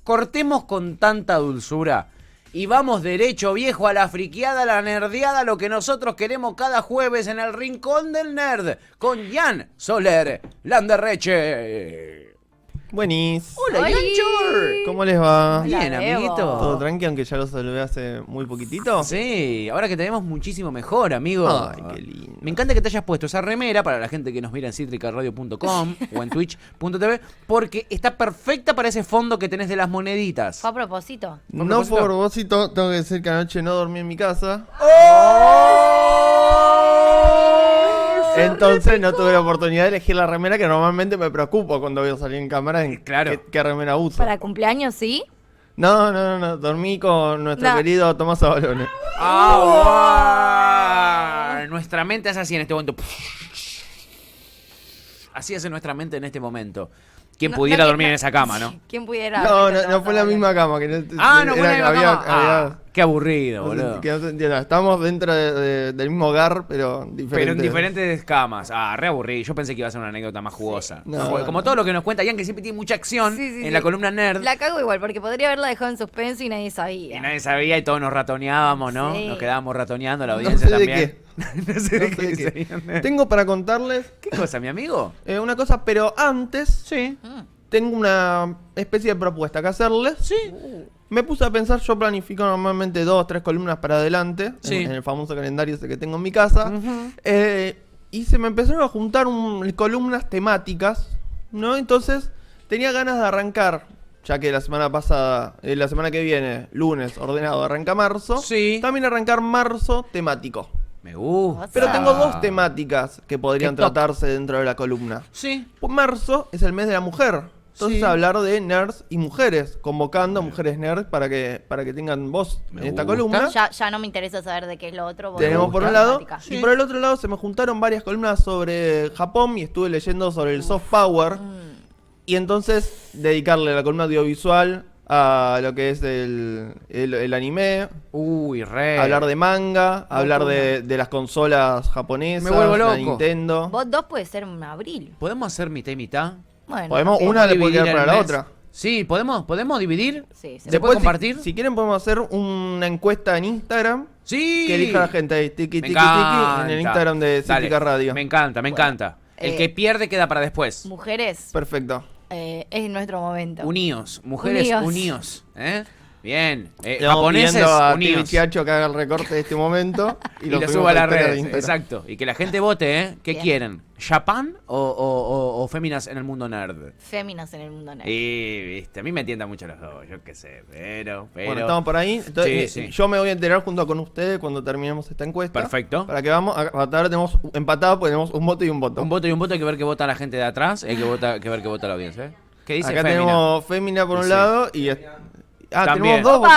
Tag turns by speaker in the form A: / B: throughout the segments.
A: cortemos con tanta dulzura y vamos derecho, viejo, a la friqueada, a la nerdeada, lo que nosotros queremos cada jueves en el Rincón del Nerd, con Jan Soler Landerreche.
B: Buenis.
A: Hola, Janchor.
B: ¿Cómo les va?
A: Bien, amiguito.
B: ¿Todo tranqui, aunque ya lo saludé hace muy poquitito?
A: Sí, ahora que te vemos muchísimo mejor, amigo.
B: Ay, qué lindo.
A: Me encanta que te hayas puesto esa remera para la gente que nos mira en citricaradio.com o en twitch.tv, porque está perfecta para ese fondo que tenés de las moneditas.
C: Fue a propósito.
B: No por propósito, tengo que decir que anoche no dormí en mi casa. Entonces no tuve la oportunidad de elegir la remera que normalmente me preocupo cuando voy a salir en cámara en
A: Claro.
B: qué remera uso.
C: Para cumpleaños, ¿sí?
B: No, dormí con nuestro querido Tomás Abalone.
A: Nuestra mente hace así en este momento. Así hace nuestra mente en este momento. Quien pudiera dormir en esa cama, ¿no?
C: ¿Quién pudiera?
B: No fue la misma cama. Que
A: No fue la misma cama.
B: había-
A: Qué aburrido,
B: no sé,
A: boludo.
B: que no se entienda. Estamos dentro del mismo hogar, pero diferentes.
A: Pero en diferentes camas. Re aburrido. Yo pensé que iba a ser una anécdota más jugosa.
B: No,
A: Como
B: no.
A: todo lo que nos cuenta Ian, que siempre tiene mucha acción en la columna nerd.
C: La cago igual, porque podría haberla dejado en suspenso y nadie sabía.
A: Y nadie sabía y todos nos ratoneábamos, ¿no?
C: Sí.
A: Nos quedábamos ratoneando, la
B: No
A: audiencia
B: sé de
A: también. No sé de
B: No sé de
A: qué.
B: qué.
A: Ian.
B: Tengo para contarles
A: ¿Qué cosa, mi amigo?
B: una cosa, pero antes
A: Sí.
B: tengo una especie de propuesta que hacerles.
A: Sí.
B: Me puse a pensar, yo planifico normalmente 2 o 3 columnas para adelante,
A: Sí.
B: en el famoso calendario ese que tengo en mi casa. Y se me empezaron a juntar columnas temáticas, ¿no? Entonces tenía ganas de arrancar, ya que la semana pasada, la semana que viene, lunes, ordenado, arranca marzo.
A: Sí.
B: También arrancar marzo temático.
A: Me gusta.
B: Pero tengo 2 temáticas que podrían
A: Qué toc.
B: tratarse dentro de la columna.
A: Sí.
B: Pues marzo es el mes de la mujer. Entonces
A: Sí.
B: hablar de nerds y mujeres, convocando a mujeres nerds para que tengan voz
A: Me
B: en esta
A: gusta.
B: columna.
C: Ya no me interesa saber de qué es lo otro. vos
B: Tenemos
C: me
B: por un
C: gusta la
B: lado,
C: temática.
B: y por el otro lado se me juntaron varias columnas sobre Japón y estuve leyendo sobre el soft power. Y entonces dedicarle la columna audiovisual a lo que es el anime,
A: Uy, re.
B: hablar de manga, hablar de las consolas japonesas,
A: Me vuelvo
B: la
A: loco.
B: Nintendo.
C: Vos 2 puede ser en abril.
A: ¿Podemos hacer mitad y mitad?
C: Bueno.
B: Podemos,
C: ok.
B: una le puede
A: Dividir
B: quedar para
A: el
B: la
A: mes.
B: otra.
A: Sí, ¿podemos dividir?
C: Sí,
A: ¿Se
C: se
A: puede
B: Después,
A: compartir?
B: Si quieren podemos hacer una encuesta en Instagram.
A: Sí.
B: Que elija la gente ahí, tiki
A: Me
B: tiki tiki, en
A: encanta.
B: el Instagram de
A: Dale,
B: Cítrica Radio.
A: Me encanta, me encanta. El que pierde queda para después.
C: Mujeres,
B: Perfecto.
C: es nuestro momento.
A: Uníos, mujeres
C: Uníos.
A: uníos. Bien.
B: Le vamos
A: Japoneses
B: pidiendo a
A: uníos.
B: Chiacho que haga el recorte de este momento
A: Y
B: lo
A: lo
B: subimos
A: suba a las
B: historia de
A: redes.
B: Instagram.
A: Exacto. Y que la gente vote, ¿eh? ¿Qué
C: Bien.
A: quieren? ¿Japan o féminas en el mundo nerd?
C: Féminas en el mundo nerd.
A: Y, viste, a mí me tientan mucho los dos, yo qué sé, pero...
B: Bueno, estamos por ahí. Entonces,
A: Sí, sí.
B: yo me voy a enterar junto con ustedes cuando terminemos esta encuesta.
A: Perfecto.
B: Para que vamos, ahora tenemos empatado porque tenemos un voto y un voto.
A: Un voto y un voto, hay que ver qué vota la gente de atrás, hay que ver qué vota la audiencia, ¿eh? ¿Qué dice
B: Acá
A: fémina?
B: tenemos Fémina por un
A: Sí.
B: lado y...
A: También.
B: tenemos 2 votos.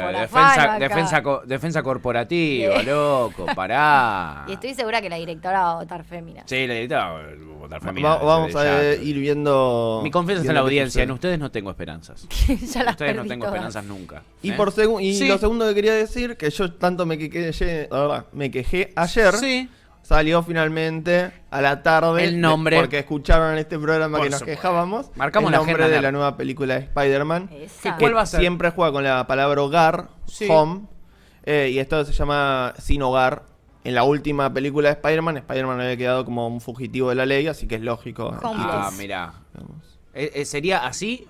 C: Por la
A: Defensa,
C: fama acá.
A: defensa corporativa, loco, pará.
C: Y estoy segura que la directora va a votar féminas.
A: Sí, la editora va a votar fémina.
B: Vamos
A: ya.
B: a ir viendo...
A: Mi confianza está en
B: viendo
A: la
B: qué
A: audiencia, en
B: sucede.
A: ustedes no tengo esperanzas.
C: Ya las
A: Ustedes no
C: perdí
A: tengo
C: todas.
A: esperanzas nunca.
B: Y,
A: ¿eh?
B: Sí. Lo segundo que quería decir, que yo tanto me quejé ayer,
A: Sí.
B: salió finalmente a la tarde
A: El nombre.
B: porque escucharon en este programa
A: Por
B: que nos
A: supuesto.
B: quejábamos.
A: Marcamos
B: el
A: la
B: nombre
A: agenda
B: de
A: nerd.
B: la nueva película de Spider-Man.
C: Esa.
A: ¿Cuál va a ser?
B: Siempre juega con la palabra hogar,
A: Sí.
B: home, y esto se llama Sin Hogar. En la última película de Spider-Man había quedado como un fugitivo de la ley, así que es lógico.
C: Homeless.
A: Ah, mirá. ¿Sería así?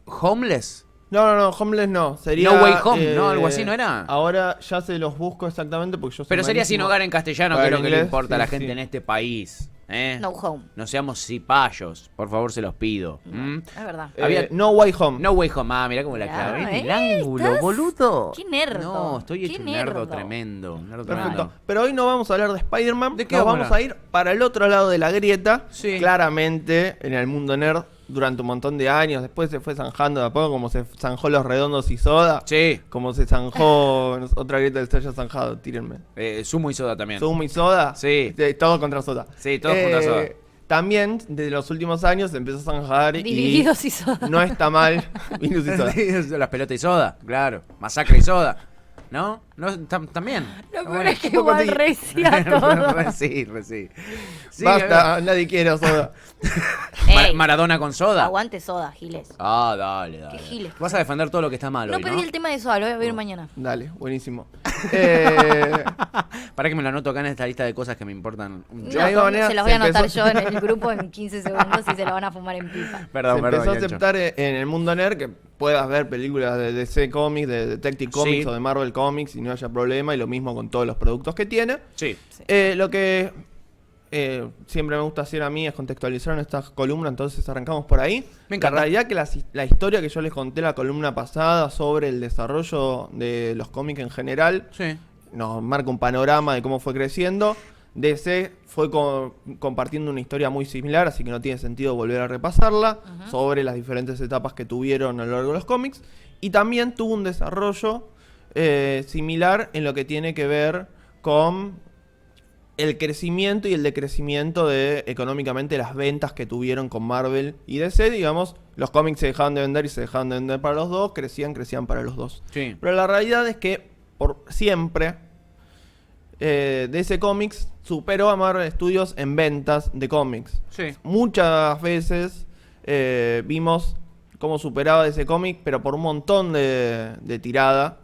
A: ¿Homeless?
B: No, homeless no. Sería,
A: No Way Home, ¿no? Algo así, ¿no era?
B: Ahora ya se los busco exactamente porque yo soy
A: Pero sería
B: malísimo.
A: sin hogar en castellano,
B: Para
A: que es
B: el
A: lo que le
B: inglés,
A: importa a la
B: sí,
A: gente
B: sí.
A: en este país. ¿eh?
C: No home.
A: No seamos cipayos, por favor, se los pido. ¿Mm?
C: Es verdad.
A: Había-
B: No Way Home.
A: No Way Home, mirá cómo la
C: Mirá,
A: clavé en el
C: ¿eh?
A: ángulo,
C: ¿Estás?
A: boludo.
C: Qué nerdo.
A: No, estoy
C: Qué
A: hecho un nerdo
C: nerdo.
A: tremendo. un nerdo
B: Perfecto.
A: tremendo.
B: Pero hoy no vamos a hablar de Spider-Man.
A: ¿De qué
B: Nos
A: vamos a
B: vamos a ir para el otro lado de la grieta.
A: Sí.
B: Claramente, en el mundo nerd, durante un montón de años. Después se fue zanjando de a poco, como se zanjó Los Redondos y Soda.
A: Sí,
B: Como se zanjó otra grieta que se haya zanjado. Tírenme.
A: Sumo y soda también.
B: Sumo y Soda.
A: Sí.
B: Todo contra Soda.
A: Sí, todos contra Soda.
B: También, desde los últimos años, se empezó a zanjar
C: Divididos y soda.
B: no está mal. Vinus y Soda.
A: Las pelotas y soda, claro. Masacre y soda. ¿No? También.
C: Lo
A: Bueno,
C: peor es que
B: un poco
C: igual
B: sí.
C: recia todo.
A: Sí. Sí,
B: Basta, nadie quiere soda.
C: Ey,
A: Maradona con soda.
C: Aguante soda, Giles.
A: Ah, dale.
C: Qué giles que
A: Vas a defender todo lo que está mal
C: No
A: hoy,
C: perdí
A: ¿no?
C: el tema de soda, lo voy a ver mañana.
B: Dale, buenísimo.
A: Para que me lo anoto acá en esta lista de cosas que me importan.
C: No,
B: De la misma manera,
C: se los voy a
B: se
C: anotar
B: empezó-
C: yo en el grupo en 15 segundos y se lo van a fumar en pipa.
A: Perdón,
B: Se empezó a
A: Yancho.
B: aceptar en el mundo nerd que puedas ver películas de DC Comics, de Detective Comics
A: Sí.
B: o de Marvel Comics y no haya problema, y lo mismo con todos los productos que tiene.
A: Sí.
B: Lo que siempre me gusta hacer a mí es contextualizar en esta columna, entonces arrancamos por ahí.
A: Me encanta.
B: La realidad que la historia que yo les conté la columna pasada sobre el desarrollo de los cómics en general
A: Sí.
B: nos marca un panorama de cómo fue creciendo. DC fue compartiendo una historia muy similar, así que no tiene sentido volver a repasarla, sobre las diferentes etapas que tuvieron a lo largo de los cómics. Y también tuvo un desarrollo similar en lo que tiene que ver con el crecimiento y el decrecimiento de económicamente las ventas que tuvieron con Marvel y DC. Digamos, los cómics se dejaban de vender y se dejaban de vender para los dos, crecían para los dos.
A: Sí.
B: Pero la realidad es que por siempre DC Comics superó a Marvel Studios en ventas de cómics.
A: Sí.
B: Muchas veces vimos cómo superaba DC Comics, pero por un montón de tirada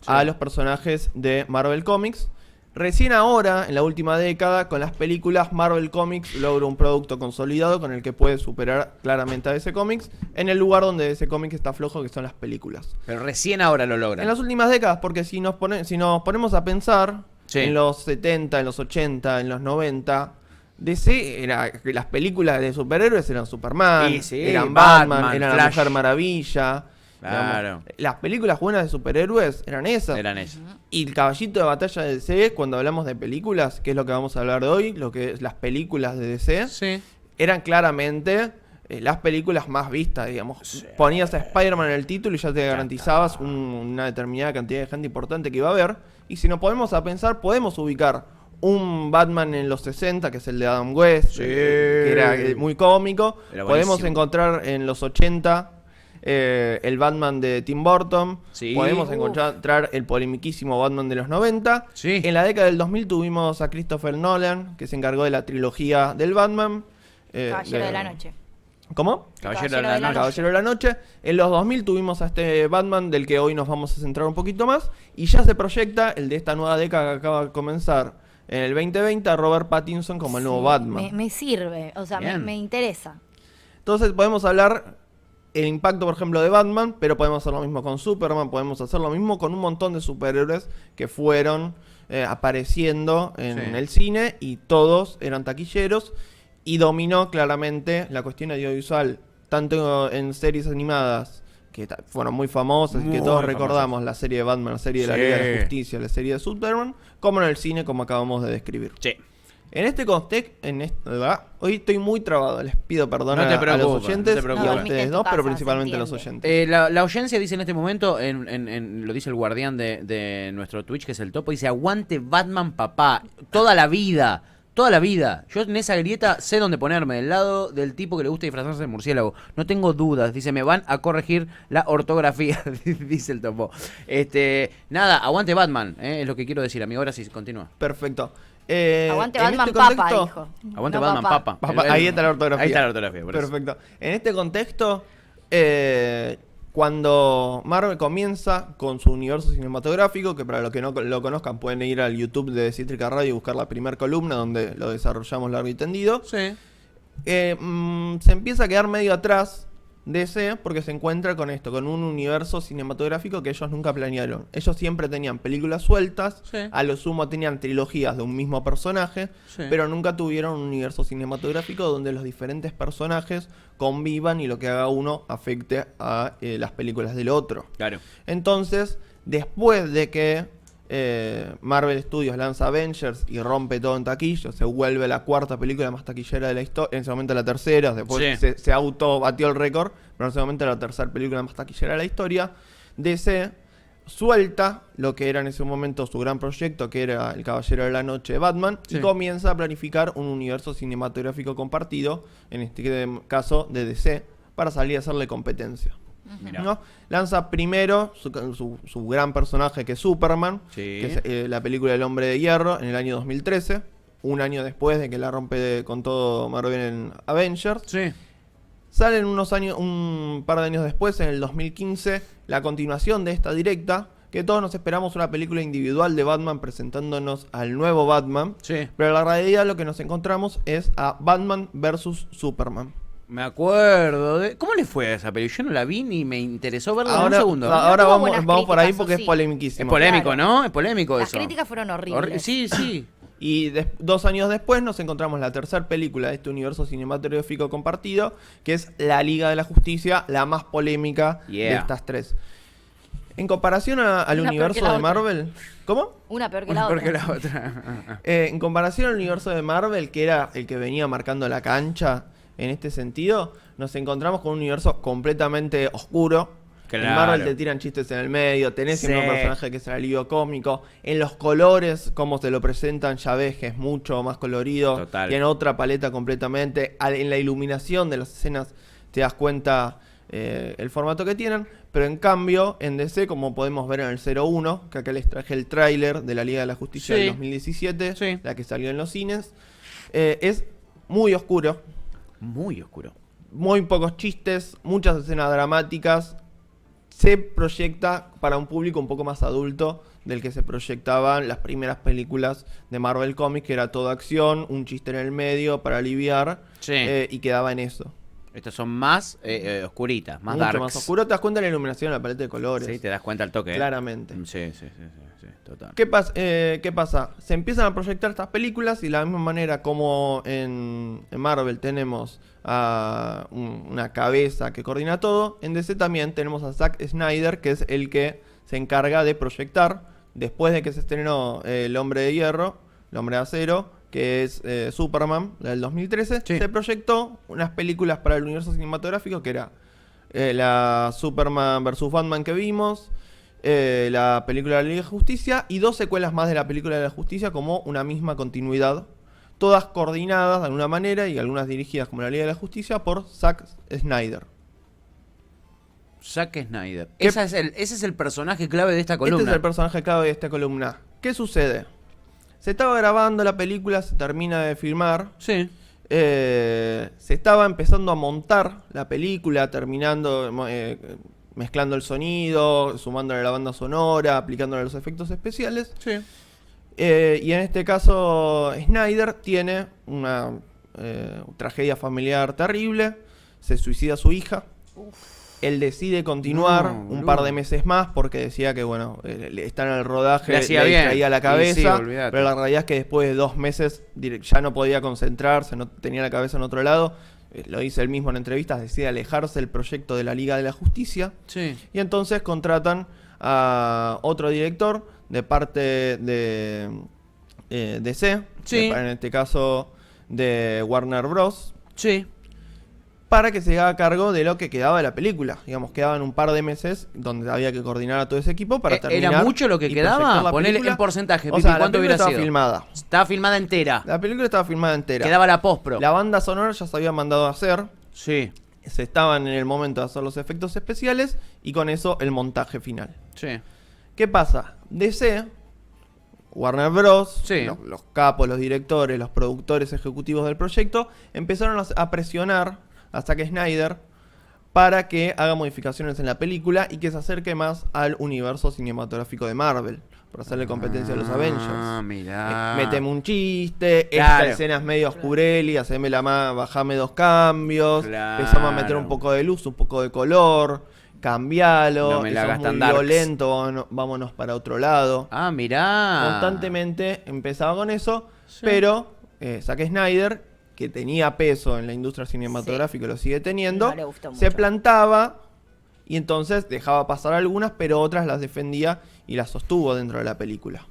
B: a los personajes de Marvel Comics. Recién ahora, en la última década, con las películas, Marvel Comics logra un producto consolidado con el que puede superar claramente a DC Comics en el lugar donde DC Comics está flojo, que son las películas.
A: Pero recién ahora lo logran.
B: En las últimas décadas, porque si nos ponemos a pensar,
A: Sí.
B: en los 70, en los 80, en los 90, DC era que las películas de superhéroes eran Superman,
A: Y sí,
B: eran Batman,
A: Batman,
B: eran
A: Flash.
B: la Mujer Maravilla.
A: Claro.
B: Digamos, las películas buenas de superhéroes eran esas.
A: Eran ellos.
B: Y el caballito de batalla de DC, cuando hablamos de películas, que es lo que vamos a hablar de hoy, lo que es las películas de DC,
A: Sí.
B: eran claramente las películas más vistas, digamos.
A: Sí.
B: Ponías a Spider-Man en el título y ya te garantizabas una determinada cantidad de gente importante que iba a ver. Y si nos ponemos a pensar, podemos ubicar un Batman en los 60, que es el de Adam West,
A: Sí.
B: que era muy cómico.
A: Era
B: Podemos
A: buenísimo.
B: encontrar en los 80 el Batman de Tim Burton.
A: Sí.
B: Podemos
C: Uf.
B: encontrar el polemiquísimo Batman de los 90.
A: Sí.
B: En la década del 2000 tuvimos a Christopher Nolan, que se encargó de la trilogía del Batman.
C: Caballero de la Noche.
B: ¿Cómo?
A: Caballero de la Noche.
B: Caballero de la Noche. En los 2000 tuvimos a este Batman, del que hoy nos vamos a centrar un poquito más. Y ya se proyecta el de esta nueva década que acaba de comenzar en el 2020 a Robert Pattinson como el nuevo
C: Sí,
B: Batman.
C: Me sirve, o sea,
A: Bien.
C: me interesa.
B: Entonces podemos hablar el impacto, por ejemplo, de Batman, pero podemos hacer lo mismo con Superman, podemos hacer lo mismo con un montón de superhéroes que fueron apareciendo en
A: Sí.
B: el cine, y todos eran taquilleros, y dominó claramente la cuestión audiovisual, tanto en series animadas, que fueron muy famosas y que
A: Muy
B: todos
A: famosas.
B: recordamos, la serie de Batman, la serie de la
A: Sí.
B: Liga de la Justicia, la serie de Superman, como en el cine, como acabamos de describir.
A: Sí.
B: En este contexto, hoy estoy muy trabado, les pido perdón
A: No te
B: a los
A: preocupes,
B: oyentes
A: no te
B: y
A: preocupes.
B: a
C: No, dormiste
B: ustedes
C: en tu
B: dos, pero
C: casa,
B: principalmente a
C: se
B: los
C: entiende.
B: oyentes.
A: La audiencia dice en este momento, lo dice el guardián de nuestro Twitch, que es el topo, dice: aguante Batman, papá. Toda la vida. Toda la vida. Yo en esa grieta sé dónde ponerme, del lado del tipo que le gusta disfrazarse de murciélago. No tengo dudas. Dice, me van a corregir la ortografía, dice el topo. Nada, aguante Batman, es lo que quiero decir, amigo. Ahora sí, continúa.
B: Perfecto.
C: Aguante
B: en
C: Batman,
B: este
C: papa,
B: contexto-
C: dijo.
A: Aguante
C: No,
A: Batman, papá.
B: Papá, ahí está la ortografía.
A: Ahí está la ortografía, por eso.
B: Perfecto. En este contexto, cuando Marvel comienza con su universo cinematográfico, que para los que no lo conozcan pueden ir al YouTube de Cítrica Radio y buscar la primera columna donde lo desarrollamos largo y tendido,
A: Sí.
B: se empieza a quedar medio atrás DC porque se encuentra con esto, con un universo cinematográfico que ellos nunca planearon. Ellos siempre tenían películas sueltas,
A: Sí.
B: a lo sumo tenían trilogías de un mismo personaje,
A: Sí.
B: pero nunca tuvieron un universo cinematográfico donde los diferentes personajes convivan y lo que haga uno afecte a las películas del otro.
A: Claro.
B: Entonces, después de que Marvel Studios lanza Avengers y rompe todo en taquilla, se vuelve la cuarta película más taquillera de la historia, en ese momento la tercera, después
A: Sí.
B: se auto batió el récord, pero en ese momento la tercera película más taquillera de la historia. DC suelta lo que era en ese momento su gran proyecto, que era El Caballero de la Noche de Batman,
A: Sí.
B: y comienza a planificar un universo cinematográfico compartido, en este caso de DC, para salir a hacerle competencia.
A: Mirá.
B: ¿no? Lanza primero su gran personaje, que es Superman,
A: Sí.
B: que es la película del Hombre de Hierro, en el año 2013, un año después de que la rompe con todo Marvel en Avengers.
A: Sí.
B: Salen un par de años después, en el 2015, la continuación de esta directa, que todos nos esperamos una película individual de Batman presentándonos al nuevo Batman.
A: Sí.
B: Pero la realidad lo que nos encontramos es a Batman vs Superman.
A: Me acuerdo de... ¿Cómo le fue a esa película? Yo no la vi ni me interesó verla en un
B: Ahora,
A: segundo.
B: ahora
C: tuvo
B: vamos,
C: buenas
B: vamos por ahí
C: críticas,
B: porque
C: eso
B: es
C: sí.
B: polemiquísimo.
A: Es polémico,
C: Claro.
A: ¿no? Es polémico
C: Las
A: eso.
C: críticas fueron horribles.
A: Sí, sí.
B: Y 2 años después nos encontramos la tercera película de este universo cinematográfico compartido, que es La Liga de la Justicia, la más polémica de
A: Yeah.
B: estas tres. En comparación al
C: Una peor que
B: universo
C: la
B: de
C: otra.
B: Marvel... ¿Cómo?
C: Una peor que la
A: Porque
C: otra.
A: la otra.
B: En comparación al universo de Marvel, que era el que venía marcando la cancha en este sentido, nos encontramos con un universo completamente oscuro.
A: Claro.
B: En Marvel te tiran chistes en el medio, tenés siempre
A: Sí.
B: un personaje que es el alivio cómico. En los colores, como se lo presentan, ya ves que es mucho más colorido.
A: Total.
B: Tiene otra paleta completamente. En la iluminación de las escenas te das cuenta el formato que tienen. Pero en cambio, en DC, como podemos ver en el 01, que acá les traje el tráiler de la Liga de la Justicia
A: Sí.
B: del 2017,
A: Sí.
B: la que salió en los cines, es muy oscuro.
A: Muy oscuro.
B: Muy pocos chistes, muchas escenas dramáticas. Se proyecta para un público un poco más adulto del que se proyectaban las primeras películas de Marvel Comics, que era toda acción, un chiste en el medio para aliviar,
A: Sí.
B: y quedaba en eso.
A: Estas son más oscuritas, más
B: Mucho
A: darks.
B: más oscuro. Te das cuenta de la iluminación, la paleta de colores.
A: Sí, te das cuenta al toque.
B: Claramente.
A: Sí, total.
B: ¿Qué pasa? Se empiezan a proyectar estas películas y de la misma manera como en Marvel tenemos a una cabeza que coordina todo, en DC también tenemos a Zack Snyder, que es el que se encarga de proyectar, después de que se estrenó El Hombre de Hierro, El Hombre de Acero, que es Superman, la del 2013,
A: Sí.
B: se proyectó unas películas para el universo cinematográfico que era la Superman vs. Batman que vimos, la película de la Liga de Justicia y 2 secuelas más de la película de la Justicia como una misma continuidad, todas coordinadas de alguna manera y algunas dirigidas como la Liga de la Justicia por Zack Snyder.
A: Zack Snyder.
B: ¿Qué-
A: Ese es el personaje clave de esta columna.
B: Este es el personaje clave de esta columna. ¿Qué sucede? Se estaba grabando la película, se termina de filmar.
A: Sí.
B: Se estaba empezando a montar la película, terminando, mezclando el sonido, sumándole la banda sonora, aplicándole los efectos especiales.
A: Sí.
B: Y en este caso, Snyder tiene una tragedia familiar terrible. Se suicida su hija. Él decide continuar
A: No,
B: un
A: boludo.
B: par de meses más porque decía que, bueno, está en el rodaje,
A: Le hacía bien.
B: traía la
A: Y
B: cabeza.
A: sí, olvídate.
B: Pero la realidad es que después de 2 meses ya no podía concentrarse, no tenía la cabeza en otro lado. Lo dice él mismo en entrevistas, decide alejarse del proyecto de la Liga de la Justicia.
A: Sí.
B: Y entonces contratan a otro director de parte de DC,
A: Sí.
B: en este caso de Warner Bros.,
A: Sí.
B: para que se haga cargo de lo que quedaba de la película. Digamos, quedaban un par de meses donde había que coordinar a todo ese equipo para terminar.
A: ¿Era mucho lo que
B: y
A: quedaba?
B: proyectar la
A: Ponele
B: película.
A: en porcentaje,
B: O
A: Pipi,
B: sea, la
A: ¿cuánto
B: película
A: hubiera
B: estaba
A: sido?
B: filmada.
A: Estaba filmada entera.
B: La película estaba filmada entera.
A: Quedaba la postpro.
B: La banda sonora ya se había mandado a hacer.
A: Sí.
B: Se estaban en el momento de hacer los efectos especiales y con eso el montaje final.
A: Sí.
B: ¿Qué pasa? DC, Warner Bros.,
A: Sí.
B: los capos, los directores, los productores ejecutivos del proyecto, empezaron a presionar a Zack Snyder para que haga modificaciones en la película y que se acerque más al universo cinematográfico de Marvel, para hacerle competencia a los Avengers.
A: Ah, mirá.
B: Méteme un chiste,
A: Claro.
B: esta escena es medio oscureli, hacémela más, bajame 2 cambios,
A: Claro.
B: empezamos a meter un poco de luz, un poco de color, cambialo,
A: No me la
B: eso
A: hagas
B: es
A: tan
B: muy
A: darks.
B: violento, vámonos para otro lado.
A: Ah, mirá.
B: Constantemente empezaba con eso,
A: Sí.
B: pero Zack Snyder, que tenía peso en la industria cinematográfica y lo sigue teniendo,
C: No le gustó
B: se
C: mucho.
B: plantaba y entonces dejaba pasar algunas, pero otras las defendía y las sostuvo dentro de la película.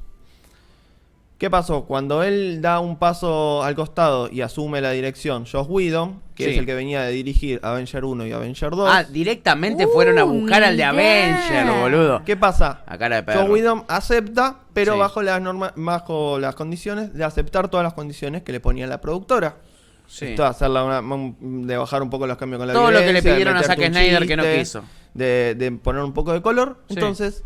B: ¿Qué pasó? Cuando él da un paso al costado y asume la dirección Joss Whedon, que
A: Sí.
B: es el que venía de dirigir Avenger 1 y Avenger 2,
A: Ah, directamente fueron a buscar al de
C: mirá.
A: Avenger, boludo.
B: ¿qué pasa?
A: A cara de
B: Joss
A: perro.
B: Whedon acepta, pero
A: Sí.
B: bajo las condiciones de aceptar todas las condiciones que le ponía la productora.
A: Sí.
B: Esto de hacerla de bajar un poco los cambios con la
A: Todo lo que le
B: violencia, de
A: pidieron a
B: meterte
A: Zack
B: un
A: Snyder que no
B: chiste,
A: quiso.
B: de poner un poco de color.
A: Sí.
B: Entonces,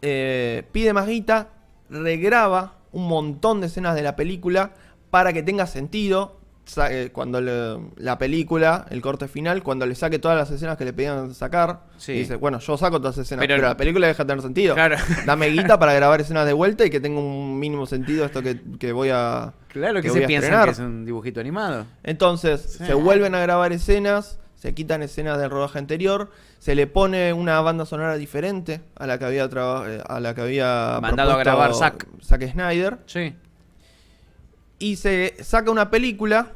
B: pide más guita, regraba un montón de escenas de la película para que tenga sentido. Cuando la película, el corte final, cuando le saque todas las escenas que le pedían sacar,
A: Sí.
B: dice, bueno, yo saco todas las escenas,
A: Pero-
B: pero la película deja de tener sentido.
A: Claro.
B: Dame guita para grabar escenas de vuelta y que tenga un mínimo sentido esto que voy a
A: Claro que
B: voy
A: se
B: a
A: piensan
B: estrenar.
A: que es un dibujito animado.
B: Entonces,
A: Sí.
B: se vuelven a grabar escenas, se quitan escenas del rodaje anterior, se le pone una banda sonora diferente a la que había
A: Mandado a
B: propuesto
A: grabar Zack
B: Snyder.
A: Sí.
B: Y se saca una película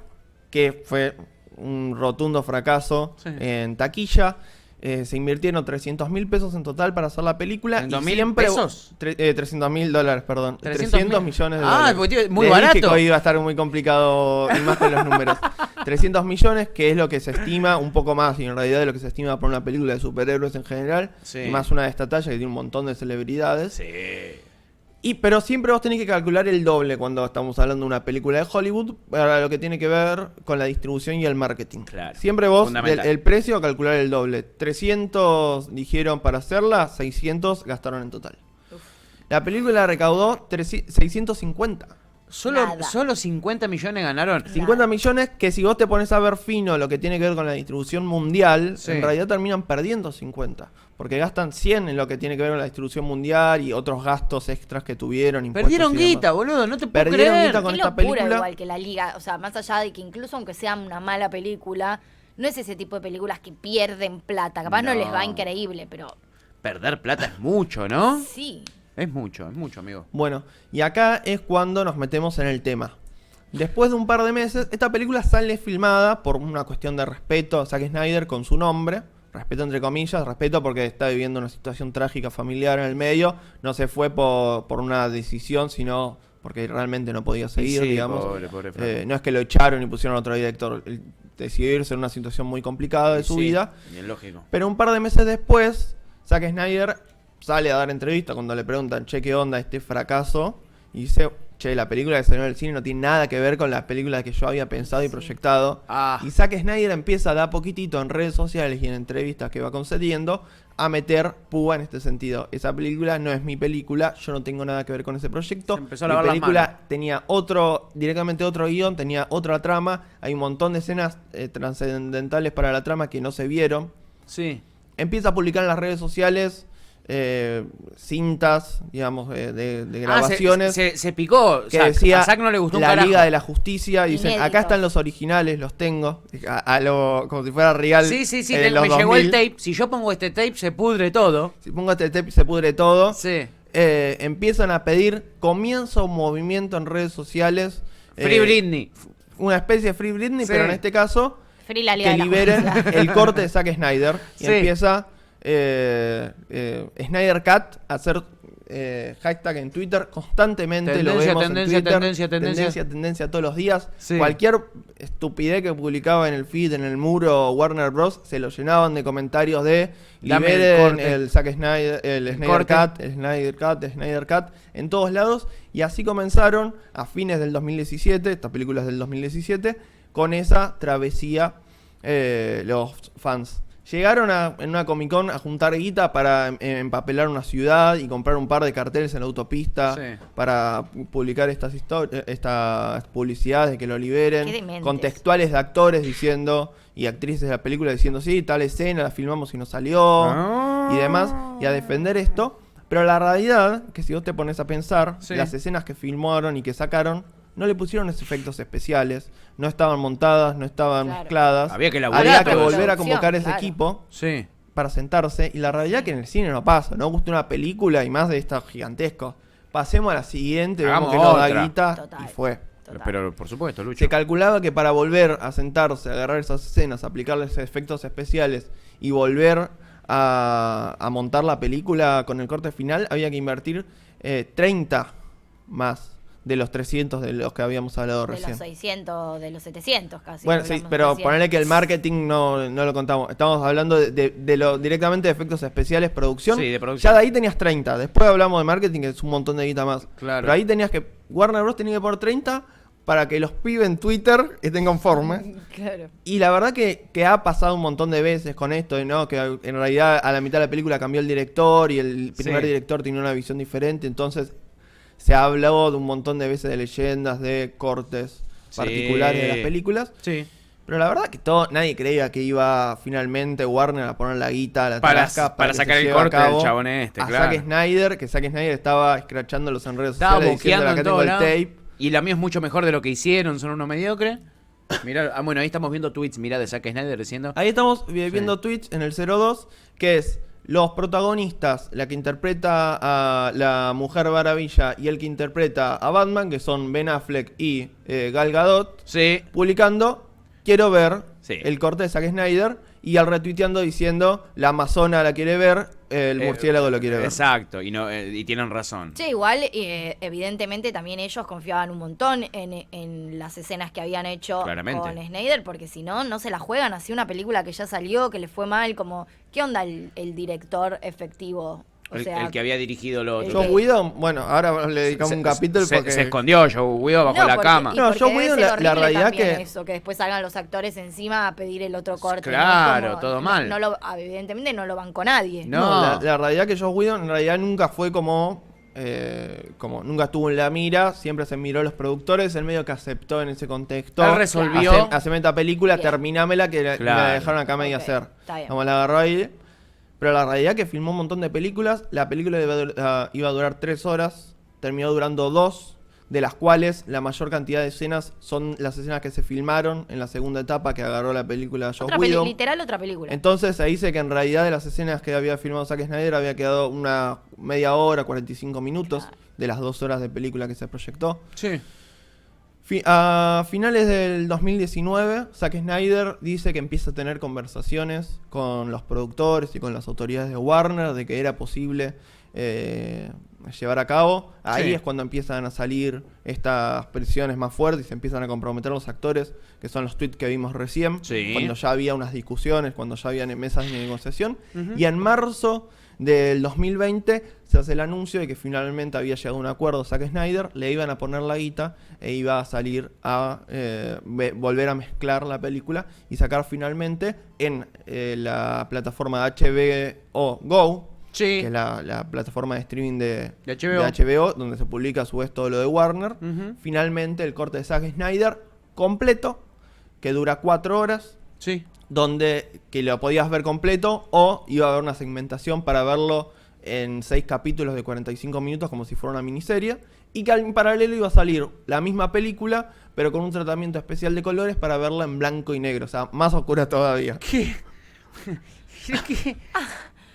B: que fue un rotundo fracaso
A: Sí.
B: en taquilla. Se invirtieron 300.000 pesos en total para hacer la película.
A: ¿300.000 pesos?
B: $300.000, perdón.
A: 300
B: millones de
A: Ah,
B: dólares.
A: porque, tío, muy
B: Le dije
A: barato.
B: que hoy iba a estar muy complicado y más con los números. 300 millones, que es lo que se estima, un poco más, y en realidad de lo que se estima por una película de superhéroes en general.
A: Sí.
B: Y más una de esta talla que tiene un montón de celebridades.
A: Sí.
B: Pero siempre vos tenés que calcular el doble cuando estamos hablando de una película de Hollywood para lo que tiene que ver con la distribución y el marketing.
A: Claro.
B: Siempre vos,
A: Fundamental.
B: el precio, calcular el doble. 300 dijeron para hacerla, 600 gastaron en total. La película recaudó 650.
C: Nada.
A: Solo 50 millones ganaron.
B: 50 millones que si vos te pones a ver fino lo que tiene que ver con la distribución mundial,
A: Sí.
B: en realidad terminan perdiendo 50. Porque gastan 100 en lo que tiene que ver con la distribución mundial y otros gastos extras que tuvieron. impuestos
A: Perdieron
B: y demás.
A: guita, boludo, no te puedo
B: Perdieron
A: creer.
B: guita con
C: Qué
B: esta
C: locura
B: película.
C: igual que la liga, o sea, más allá de que incluso aunque sea una mala película, no es ese tipo de películas que pierden plata, capaz no,
A: No.
C: les va increíble, pero
A: Perder plata es mucho, ¿no?
C: sí.
A: Es mucho, amigo.
B: Bueno, y acá es cuando nos metemos en el tema. Después de un par de meses, esta película sale filmada por una cuestión de respeto a Zack Snyder con su nombre. Respeto entre comillas, respeto porque está viviendo una situación trágica familiar en el medio. No se fue por una decisión, sino porque realmente no podía seguir,
A: Sí,
B: digamos.
A: pobre flaco.
B: No es que lo echaron y pusieron a otro director. Él decidió irse en una situación muy complicada de su
A: Sí,
B: vida.
A: bien lógico.
B: Pero un par de meses después, Zack Snyder sale a dar entrevista cuando le preguntan, che, ¿qué onda este fracaso? Y dice, che, la película que salió en el cine no tiene nada que ver con la película que yo había pensado y proyectado.
A: Ah.
B: Y Zack Snyder empieza de a poquitito en redes sociales y en entrevistas que va concediendo a meter púa en este sentido. Esa película no es mi película, yo no tengo nada que ver con ese proyecto.
A: Se empezó a
B: Mi
A: lavar las
B: película
A: manos.
B: tenía directamente otro guión, tenía otra trama. Hay un montón de escenas trascendentales para la trama que no se vieron.
A: Sí.
B: Empieza a publicar en las redes sociales cintas, digamos, de grabaciones.
A: Se picó. O
B: que
A: sea,
B: decía
A: a Zack no le gustó un
B: la
A: carajo.
B: Liga de la Justicia. Y dicen,
C: Inéditos.
B: acá están los originales, los tengo. Como si fuera real.
A: Sí, sí,
B: en los
A: me llegó el
B: 2000.
A: tape. Si yo pongo este tape, se pudre todo.
B: Si pongo este tape, se pudre todo.
A: Sí.
B: Empiezan a pedir, comienza un movimiento en redes sociales.
A: Free Britney.
B: Una especie de Free Britney,
A: Sí.
B: pero en este caso
C: Free la Liga
B: que
C: de la
B: liberen
C: Justicia.
B: el corte de Zack Snyder. Y
A: Sí.
B: empieza Snyder Cat a hacer hashtag en Twitter constantemente. Lo
A: Tendencia,
B: vemos
A: tendencia,
B: en Twitter.
A: tendencia.
B: Tendencia todos los días.
A: Sí.
B: Cualquier estupidez que publicaba en el feed, en el muro Warner Bros. Se lo llenaban de comentarios de
A: Dame el
B: liberen
A: corte.
B: el Zack Snyder, el Snyder
A: corte.
B: Cat, el Snyder Cat, el Snyder Cat, en todos lados. Y así comenzaron a fines del 2017, estas películas del 2017, con esa travesía los fans. Llegaron en una Comic Con a juntar guita para empapelar una ciudad y comprar un par de carteles en la autopista
A: Sí.
B: para publicar estas publicidades de que lo liberen,
C: Qué dementes.
B: contextuales de actores diciendo y actrices de la película diciendo sí, tal escena la filmamos y no salió
A: Ah.
B: y demás, y a defender esto. Pero la realidad, que si vos te pones a pensar,
A: Sí.
B: las escenas que filmaron y que sacaron, no le pusieron esos efectos especiales, no estaban montadas, no estaban
C: Claro.
B: mezcladas.
A: Había que laburar
B: Había que
A: todo eso.
B: volver a
C: Producción,
B: convocar ese
C: claro.
B: equipo
A: Sí.
B: para sentarse. Y la realidad que en el cine no pasa, no gusta una película y más de estos gigantescos. Pasemos a la siguiente, vemos
A: Hagamos
B: que nos da
A: otra.
B: guita
C: Total.
B: y fue.
C: Total.
A: Pero por supuesto, Lucho.
B: Se calculaba que para volver a sentarse, agarrar esas escenas, aplicarles efectos especiales y volver a montar la película con el corte final, había que invertir 30 más de los 300 de los que habíamos hablado
C: De
B: recién.
C: los 600, de los 700 casi.
B: Bueno, sí,
C: hablamos
B: pero
C: recién.
B: ponerle que el marketing no lo contamos. Estamos hablando de lo directamente de efectos especiales, producción.
A: Sí, de producción.
B: Ya de ahí tenías 30. Después hablamos de marketing, que es un montón de guita más.
A: Claro.
B: Pero ahí tenías que... Warner Bros. Tenía que poner 30 para que los pibes en Twitter estén conformes.
C: Claro.
B: Y la verdad que ha pasado un montón de veces con esto, ¿no? Que en realidad a la mitad de la película cambió el director y el primer
A: Sí.
B: director tenía una visión diferente. Entonces se ha hablado de un montón de veces de leyendas, de cortes
A: Sí.
B: particulares de las películas.
A: Sí.
B: Pero la verdad que nadie creía que iba finalmente Warner a poner la guita a la
A: Para
B: tarasca
A: para
B: que
A: sacar
B: se
A: el
B: lleve a
A: corte del
B: cabo
A: chabón este,
B: a
A: claro.
B: Zack Snyder, que Zack Snyder estaba escrachando los en redes
A: Estaba
B: sociales diciendo
A: boqueando
B: acá
A: en
B: tengo
A: todos
B: el
A: lados.
B: tape.
A: Y la mía es mucho mejor de lo que hicieron, son unos mediocres. Mirá, bueno, ahí estamos viendo tweets, mirá, de Zack Snyder diciendo...
B: Ahí estamos viendo Twitch en el 02, que es los protagonistas, la que interpreta a la Mujer Maravilla y el que interpreta a Batman, que son Ben Affleck y Gal Gadot,
A: Sí.
B: publicando, quiero ver
A: Sí.
B: el corte de Zack Snyder, y al retuiteando diciendo, la Amazona la quiere ver, el murciélago lo quiere ver.
A: Exacto, y, no, y tienen razón.
C: Sí, igual, evidentemente también ellos confiaban un montón en las escenas que habían hecho
A: Claramente.
C: con Snyder, porque si no, no se la juegan así una película que ya salió, que le fue mal, como, ¿qué onda el director efectivo? O sea,
A: El que había dirigido lo
C: el
A: otro.
B: Joe Whedon, bueno, ahora le dedicamos un capítulo porque...
A: se escondió Joe Whedon bajo la
C: porque-
A: cama.
C: y
B: No,
C: porque
B: Joe
C: debe
B: Whedon,
C: ser
B: la
C: horrible
B: realidad
C: también
B: que-
C: eso, que después salgan los actores encima a pedir el otro corte. ¿no?
A: Claro,
C: Como,
A: todo mal.
C: Evidentemente no lo bancó nadie.
A: No.
B: La realidad que Joe Whedon en realidad nunca fue como nunca estuvo en la mira, siempre se miró a los productores, el medio que aceptó en ese contexto.
A: Él resolvió-
B: Haceme esta película,
C: Bien.
B: terminámela, que me la
A: Claro.
B: dejaron acá media
C: Ok,
B: hacer.
C: está bien.
B: Como la agarró ahí. Pero la realidad que filmó un montón de películas. La película iba a durar 3 horas, terminó durando 2, de las cuales la mayor cantidad de escenas son las escenas que se filmaron en la segunda etapa que agarró la película de Joe Whedon.
C: Literal otra película.
B: Entonces se dice que en realidad de las escenas que había filmado Zack Snyder había quedado una media hora, 45 minutos
C: Claro.
B: de las 2 horas de película que se proyectó.
A: Sí.
B: A finales del 2019, Zack Snyder dice que empieza a tener conversaciones con los productores y con las autoridades de Warner de que era posible llevar a cabo. Ahí
A: Sí.
B: es cuando empiezan a salir estas presiones más fuertes y se empiezan a comprometer los actores, que son los tweets que vimos recién,
A: Sí.
B: cuando ya había unas discusiones, cuando ya había mesas de negociación.
A: Ujú.
B: Y en marzo del 2020 se hace el anuncio de que finalmente había llegado a un acuerdo Zack Snyder, le iban a poner la guita e iba a salir a volver a mezclar la película y sacar finalmente en la plataforma de HBO Go,
A: Sí.
B: que es la plataforma de streaming de
A: HBO.
B: HBO, donde se publica a su vez todo lo de Warner.
A: Ujú.
B: Finalmente el corte de Zack Snyder completo, que dura 4 horas,
A: Sí.
B: donde que lo podías ver completo o iba a haber una segmentación para verlo en 6 capítulos de 45 minutos como si fuera una miniserie, y que en paralelo iba a salir la misma película pero con un tratamiento especial de colores para verla en blanco y negro, o sea, más oscura todavía.
A: ¿Qué? ¿Qué?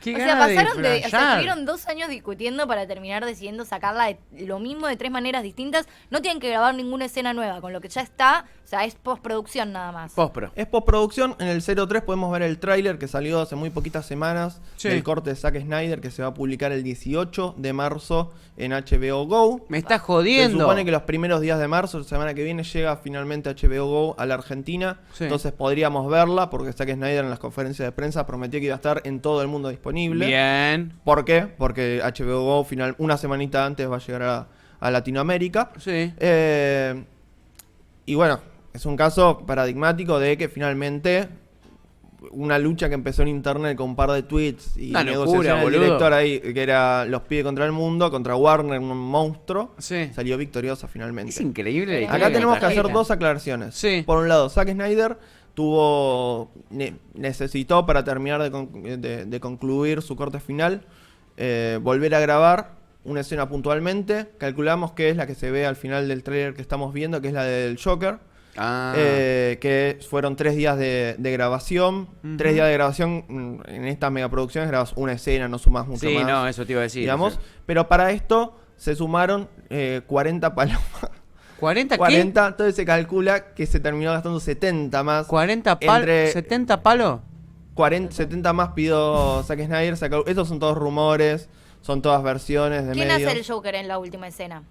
A: ¿Qué
C: O sea,
A: ganas
C: pasaron de. O sea,
A: flashear?
C: estuvieron 2 años discutiendo para terminar decidiendo sacarla lo mismo de 3 maneras distintas. No tienen que grabar ninguna escena nueva, con lo que ya está. O sea, es postproducción nada más.
A: Postpro.
B: Es postproducción, en el 03 podemos ver el tráiler que salió hace muy poquitas semanas
A: Sí.
B: del corte de Zack Snyder que se va a publicar el 18 de marzo en HBO Go.
A: Me estás
B: Se
A: jodiendo.
B: supone que los primeros días de marzo, la semana que viene, llega finalmente HBO Go a la Argentina.
A: Sí.
B: Entonces podríamos verla, porque Zack Snyder en las conferencias de prensa prometió que iba a estar en todo el mundo disponible.
A: Bien.
B: ¿Por qué? Porque HBO Go una semanita antes va a llegar a Latinoamérica.
A: Sí.
B: Y bueno, es un caso paradigmático de que finalmente una lucha que empezó en internet con un par de tweets y
A: Una
B: negociaciones
A: locura,
B: del
A: boludo.
B: director ahí, que era los pibes contra el mundo, contra Warner, un monstruo,
A: Sí.
B: salió victoriosa finalmente.
A: Es increíble. la historia
B: Acá
A: que
B: tenemos
A: me
B: que hacer
A: trajiste.
B: 2 aclaraciones.
A: Sí.
B: Por un lado, Zack Snyder necesitó para terminar de concluir su corte final, volver a grabar una escena puntualmente. Calculamos que es la que se ve al final del trailer que estamos viendo, que es la del Joker.
A: Ah.
B: Que fueron 3 días de grabación.
A: Ujú.
B: 3 días de grabación. En estas megaproducciones grabas una escena, no sumas mucho
A: Sí,
B: más.
A: no, eso te iba a decir.
B: digamos.
A: Sí.
B: Pero para esto se sumaron 40 palomas.
A: ¿40 qué?
B: 40, entonces se calcula que se terminó gastando 70 más.
A: 40 palos.
B: Entre-
A: 70 palos.
B: 70 más pidió Zack Snyder. Estos son todos rumores, son todas versiones de
C: ¿Quién
B: medios.
C: hace el Joker en la última escena?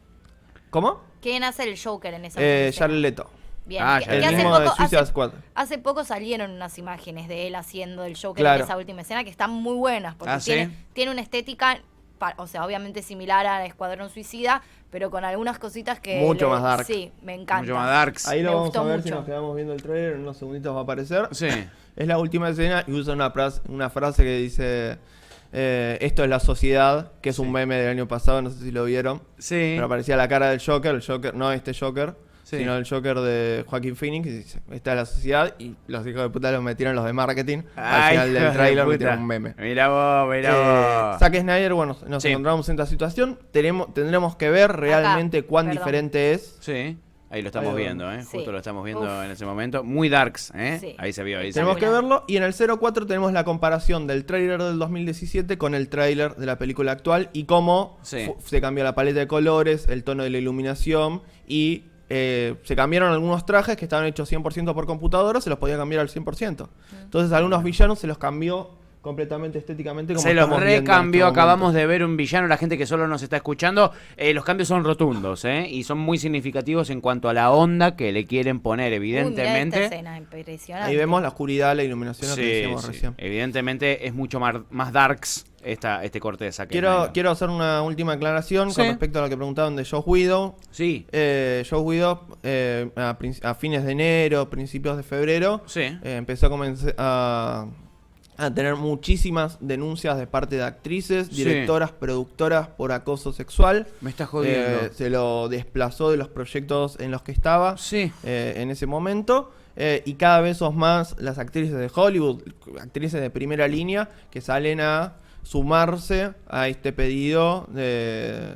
B: ¿Cómo?
C: ¿Quién hace el Joker en esa última escena?
B: Jared Leto.
C: Bien,
A: Ah,
C: que-
A: ya
C: que
B: El
A: Hace
B: mismo de
C: poco-
B: Suicide
C: hace-
B: Squad.
C: Hace poco salieron unas imágenes de él haciendo el Joker
B: Claro.
C: en esa última escena que están muy buenas porque
A: Ah, ¿sí?
C: tiene una estética o sea, obviamente similar a Escuadrón Suicida, pero con algunas cositas que...
B: Mucho más dark.
C: Sí, me encanta.
A: Mucho más darks.
B: Ahí lo
C: Me
B: vamos
C: gustó
B: a ver si
C: mucho.
B: nos quedamos viendo el trailer. En unos segunditos va a aparecer.
A: Sí.
B: Es la última escena y usa una frase que dice: esto es la sociedad, que es un meme del año pasado, no sé si lo vieron.
A: Sí.
B: Pero aparecía la cara del Joker, el Joker, no este Joker,
A: Sí.
B: sino el Joker de Joaquin Phoenix, y dice: esta es la sociedad, y los hijos de puta los metieron los de marketing. Al final del trailer metieron un meme.
A: Mirá vos, mirá vos.
B: Zack Snyder, bueno, nos
A: Sí.
B: encontramos en esta situación. Tendremos que ver realmente cuán
C: perdón.
B: diferente es.
A: Sí. Ahí lo estamos
B: Ahí
A: viendo,
C: Sí.
A: Justo lo estamos viendo
C: Uf.
A: en ese momento. Muy darks,
C: Sí.
A: Ahí se vio, ahí se
B: Tenemos
A: vio.
B: que verlo. Y en el 04 tenemos la comparación del tráiler del 2017 con el tráiler de la película actual y cómo
A: Sí.
B: se cambió la paleta de colores, el tono de la iluminación y se cambiaron algunos trajes que estaban hechos 100% por computadora, se los podía cambiar al 100%. Entonces algunos villanos se los cambió completamente estéticamente. Como
A: Se los
B: estamos viendo en
A: recambió,
B: este
A: acabamos
B: momento.
A: de ver un villano, la gente que solo nos está escuchando, los cambios son rotundos, y son muy significativos en cuanto a la onda que le quieren poner,
C: Uy, mirá
A: evidentemente.
C: esta escena, impresionante.
B: Ahí vemos la oscuridad, la iluminación, lo que
A: Sí,
B: decíamos
A: sí.
B: recién.
A: Evidentemente es mucho más darks este corte de Zack
B: Quiero,
A: Snyder.
B: quiero hacer una última aclaración
A: Sí.
B: con respecto a lo que preguntaban de Joss Whedon.
A: Sí,
B: Joss Whedon a fines de enero, principios de febrero,
A: sí.
B: empezó a tener muchísimas denuncias de parte de actrices,
A: Sí.
B: directoras, productoras por acoso sexual.
A: Me estás jodiendo.
B: Se lo desplazó de los proyectos en los que estaba
A: Sí.
B: en ese momento. Y cada vez son más las actrices de Hollywood, actrices de primera línea, que salen a sumarse a este pedido de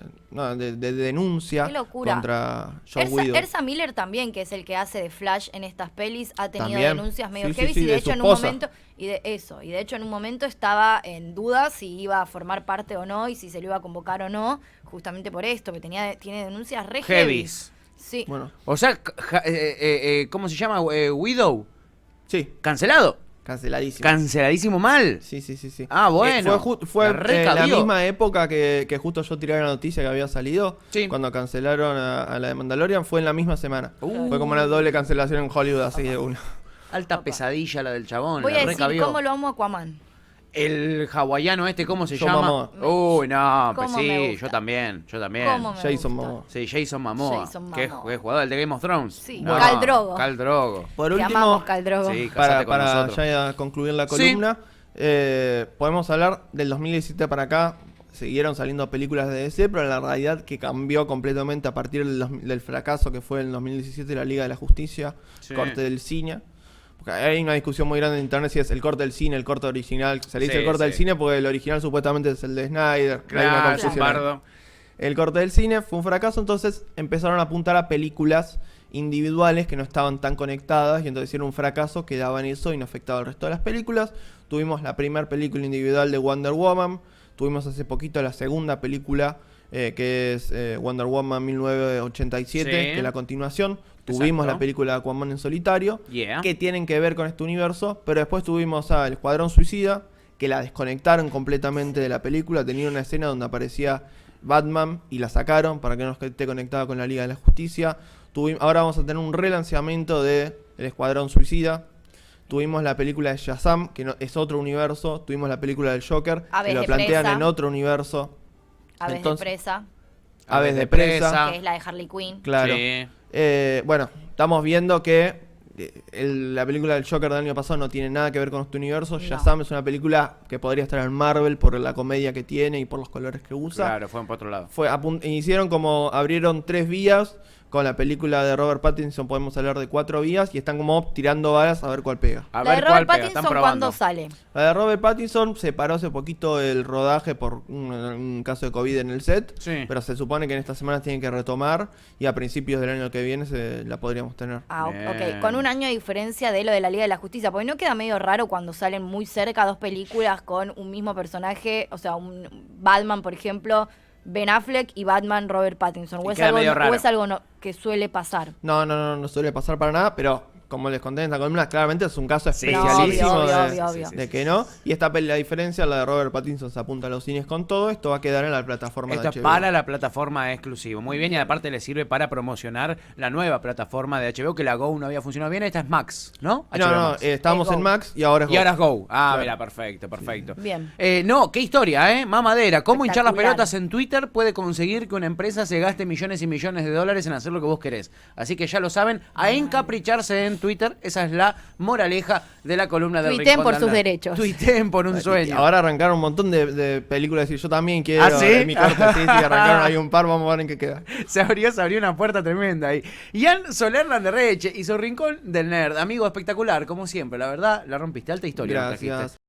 B: denuncia
C: Qué locura.
B: contra Joss Whedon.
C: Erza Miller también, que es el que hace de Flash en estas pelis, ha tenido
B: También.
C: denuncias medio
B: Sí, sí,
C: heavy
B: sí,
C: y de
B: de
C: hecho
B: su
C: en un
B: esposa.
C: momento y de hecho en un momento estaba en duda si iba a formar parte o no y si se lo iba a convocar o no, justamente por esto, que tiene denuncias re heavy.
A: Heavies.
C: Sí.
B: Bueno,
A: O sea, ¿cómo se llama? Widow.
B: sí,
A: Cancelado.
B: canceladísimo.
A: Canceladísimo mal.
B: Sí, sí, sí, sí.
A: Ah, bueno.
B: Fue
A: La
B: la
A: recabió.
B: misma época que justo yo tiré la noticia que había salido.
A: Sí.
B: Cuando cancelaron a la de Mandalorian, fue en la misma semana.
A: Uh.
B: Fue como una doble cancelación en Hollywood, así de una.
A: Alta pesadilla la del chabón.
C: Voy
A: la
C: a decir
A: recabió.
C: cómo lo amo a Aquaman.
A: El hawaiano ¿cómo se
B: John
A: llama?
B: Momoa.
A: Uy, no, pues
C: ¿Cómo me
A: sí,
C: gusta?
A: yo también.
C: ¿Cómo me
B: Jason
C: gusta?
B: Momoa.
A: Sí, Jason Momoa.
C: Jason
A: Qué
C: Momoa.
A: jugador, el de Game of Thrones.
C: Sí,
A: No,
C: Khal Drogo.
A: Khal Drogo.
B: Por
C: Te
B: último,
C: amamos, Khal Drogo.
A: Sí, casate con
B: para
A: nosotros.
B: ya concluir la
A: Sí.
B: columna, podemos hablar del 2017 para acá. Siguieron saliendo películas de DC, pero la realidad que cambió completamente a partir del fracaso que fue en el 2017 la Liga de la Justicia,
A: Sí.
B: corte del cine. Porque hay una discusión muy grande en internet si es el corte del cine, el corte original. Se le dice
A: Sí,
B: el corte del
A: sí.
B: cine porque el original supuestamente es el de Snyder. Hay una
A: Claro,
B: confusión ahí.
A: Zumbardo.
B: El corte del cine fue un fracaso, entonces empezaron a apuntar a películas individuales que no estaban tan conectadas y entonces era un fracaso, quedaba en eso y no afectaba al resto de las películas. Tuvimos la primera película individual de Wonder Woman, tuvimos hace poquito la segunda película que es Wonder Woman 1987,
A: Sí.
B: que es la continuación. Tuvimos
A: Exacto.
B: la película de Aquaman en solitario,
A: Yeah.
B: que tienen que ver con este universo, pero después tuvimos a El Escuadrón Suicida, que la desconectaron completamente de la película, tenía una escena donde aparecía Batman y la sacaron para que no esté conectada con la Liga de la Justicia. Ahora vamos a tener un relanzamiento de El Escuadrón Suicida. Tuvimos la película de Shazam, que no, es otro universo. Tuvimos la película del Joker,
C: Aves
B: que lo
C: de
B: plantean
C: presa.
B: en otro universo.
C: Aves
B: Entonces-
C: de presa,
B: Aves de presa.
C: que es la de Harley Quinn.
B: Claro.
A: Sí.
B: Bueno, estamos viendo que la película del Joker del año pasado no tiene nada que ver con este universo.
C: No.
B: Shazam es una película que podría estar en Marvel por la comedia que tiene y por los colores que usa.
A: Claro, fueron por otro lado.
B: Abrieron 3 vías. Con la película de Robert Pattinson podemos hablar de 4 vías y están como tirando balas a ver cuál pega.
A: A
C: La de
A: ver
C: Robert
A: cuál pega, están
C: Pattinson,
A: probando.
C: ¿cuándo sale?
B: La de Robert Pattinson se paró hace poquito el rodaje por un caso de COVID en el set,
A: Sí.
B: pero se supone que en estas semanas tienen que retomar y a principios del año que viene la podríamos tener.
C: Ah,
A: Bien.
C: ok. Con un año de diferencia de lo de la Liga de la Justicia. Porque no queda medio raro cuando salen muy cerca dos películas con un mismo personaje. O sea, un Batman, por ejemplo, Ben Affleck y Batman Robert Pattinson.
A: Y
C: O es
A: queda
C: algo,
A: medio raro.
C: o es algo que suele pasar.
B: No suele pasar para nada, pero como les conté en esta columna, claramente es un caso
A: Sí,
B: especialísimo
C: obvio.
B: de que no. Y esta peli, la diferencia, la de Robert Pattinson se apunta a los cines con todo. Esto va a quedar en la plataforma
A: Esto
B: de
A: es
B: HBO.
A: para la plataforma exclusiva. Muy bien, y aparte le sirve para promocionar la nueva plataforma de HBO, que la Go no había funcionado bien. Esta es Max, ¿no?
B: No,
A: HBO
B: no,
A: Max.
B: estábamos
C: Go.
B: en Max y ahora es
A: Y
B: Go.
A: ahora es Go. Ah,
B: Claro.
A: mira, perfecto, perfecto.
C: Bien.
A: No, qué historia, ¿eh? Mamadera. ¿Cómo hinchar las
C: Espectacular.
A: pelotas en Twitter puede conseguir que una empresa se gaste millones y millones de dólares en hacer lo que vos querés? Así que ya lo saben, a encapricharse en Twitter. Esa es la moraleja de la columna del
C: Tuiteen
A: Rincón
C: por
A: del
C: sus
A: Nerd.
C: derechos.
A: Tuiteen por un
B: Y
A: sueño.
B: ahora arrancaron un montón de películas y yo también quiero.
A: ¿Ah, sí?
B: En mi carta, sí, arrancaron ahí un par, vamos a ver en qué queda.
A: Se abrió una puerta tremenda ahí. Ian Soler Landerreche y su Rincón del Nerd. Amigo espectacular, como siempre. La verdad, la rompiste. Alta historia. nos trajiste.
B: Gracias.